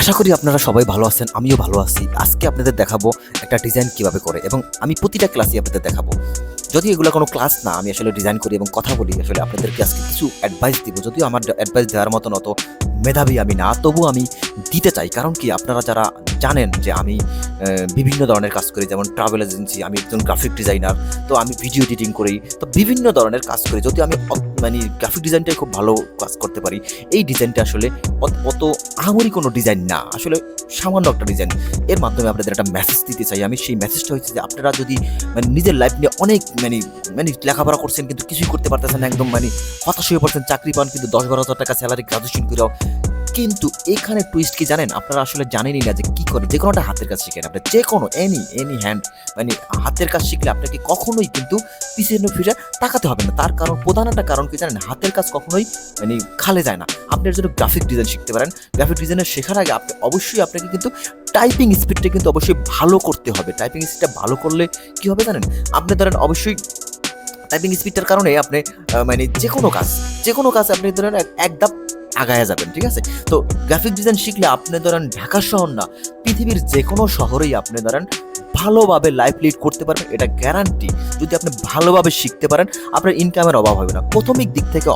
আশা করি আপনারা সবাই ভালো আছেন, আমিও ভালো আছি। আজকে আপনাদের দেখাবো একটা ডিজাইন কিভাবে করে, এবং আমি প্রতিটা ক্লাসই আপনাদের দেখাবো। যদি এগুলো কোনো ক্লাস না, আমি আসলে ডিজাইন করি এবং কথা বলি, আসলে আপনাদেরকে আজকে কিছু অ্যাডভাইস দিব। যদিও আমার অ্যাডভাইস দেওয়ার মতন অত মেধাবী আমি না, তবুও আমি দিতে চাই। কারণ কি, আপনারা যারা জানেন যে আমি বিভিন্ন ধরনের কাজ করি, যেমন ট্রাভেল এজেন্সি, আমি একজন গ্রাফিক ডিজাইনার, তো আমি ভিডিও এডিটিং করি, তো বিভিন্ন ধরনের কাজ করি। যদিও আমি মানে গ্রাফিক ডিজাইনটাই খুব ভালো কাজ করতে পারি, এই ডিজাইনটা আসলে অত আহামরি কোনো ডিজাইন না, আসলে সামান্য একটা ডিজাইন। এর মাধ্যমে আপনাদের একটা মেসেজ দিতে চাই আমি। সেই মেসেজটা হচ্ছে যে আপনারা যদি মানে নিজের লাইফ নিয়ে অনেক মানে মানে লেখাপড়া করছেন কিন্তু কিছুই করতে পারতেছেন না, একদম মানে হতাশ হয়ে পড়ছেন, চাকরি পান কিন্তু 10-12 হাজার টাকা স্যালারি গ্রাজুয়েশন করেও, কিন্তু এখানে টুইস্ট কি জানেন? আপনারা আসলে জানেনই না যে কি করে যে কোনোটা হাতের কাজ শিখেন। আপনি যে কোনো এনি হ্যান্ড মানে হাতের কাজ শিখলে আপনাকে কখনোই কিন্তু পিছনে ফিরে তাকাতে হবে না। তার কারণ, প্রধান একটা কারণ কি জানেন? হাতের কাজ কখনোই মানে খালে যায় না। আপনি যদি গ্রাফিক ডিজাইন শিখতে পারেন, গ্রাফিক ডিজাইনের শেখার আগে আপনি অবশ্যই আপনাকে কিন্তু টাইপিং স্পিডটা কিন্তু অবশ্যই ভালো করতে হবে। টাইপিং স্পিডটা ভালো করলে কি হবে জানেন? আপনি ধরেন অবশ্যই টাইপিং স্পিডটার কারণে আপনি মানে যে কোনো কাজ আপনি ধরেন এক ধাপ আগায়া যাবেন, ঠিক আছে? তো গ্রাফিক ডিজাইন শিখলে আপনি ধরেন ঢাকা শহর না, পৃথিবীর যে কোনো শহরেই আপনি ধরেন ভালোভাবে লাইফ লিড করতে পারবেন, এটা গ্যারান্টি। যদি আপনি ভালোভাবে শিখতে পারেন, আপনার ইনকামের অভাব হবে না। প্রাথমিক দিক থেকে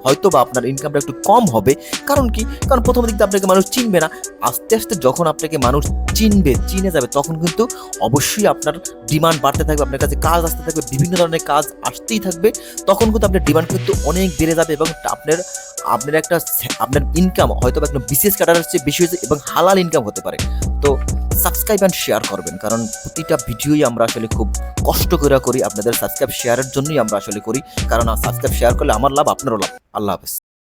হয়তো বা আপনার ইনকামটা একটু কম হবে। কারণ কি? কারণ প্রথম দিক থেকে আপনাকে মানুষ চিনবে না। আস্তে আস্তে যখন আপনাকে মানুষ চিনে যাবে, তখন কিন্তু অবশ্যই আপনার ডিমান্ড বাড়তে থাকবে, আপনার কাছে কাজ আসতে থাকবে, বিভিন্ন ধরনের কাজ আসতেই থাকবে। তখন কিন্তু আপনার ডিমান্ড কিন্তু অনেক বেড়ে যাবে, এবং আপনার ইনকাম হয়তো বা একটা বিসিএস ক্যাডারের চেয়ে বেশি হয়েছে, এবং হালাল ইনকাম হতে পারে। তো সাবস্ক্রাইব অ্যান্ড শেয়ার করবেন, কারণ প্রতিটা ভিডিওই আমরা আসলে খুব কষ্ট করে করি। আপনাদের সাবস্ক্রাইব শেয়ারের জন্যই আমরা আসলে করি, কারণ সাবস্ক্রাইব শেয়ার করলে আমার লাভ, আপনারও লাভ। আল্লাহ হাফেজ।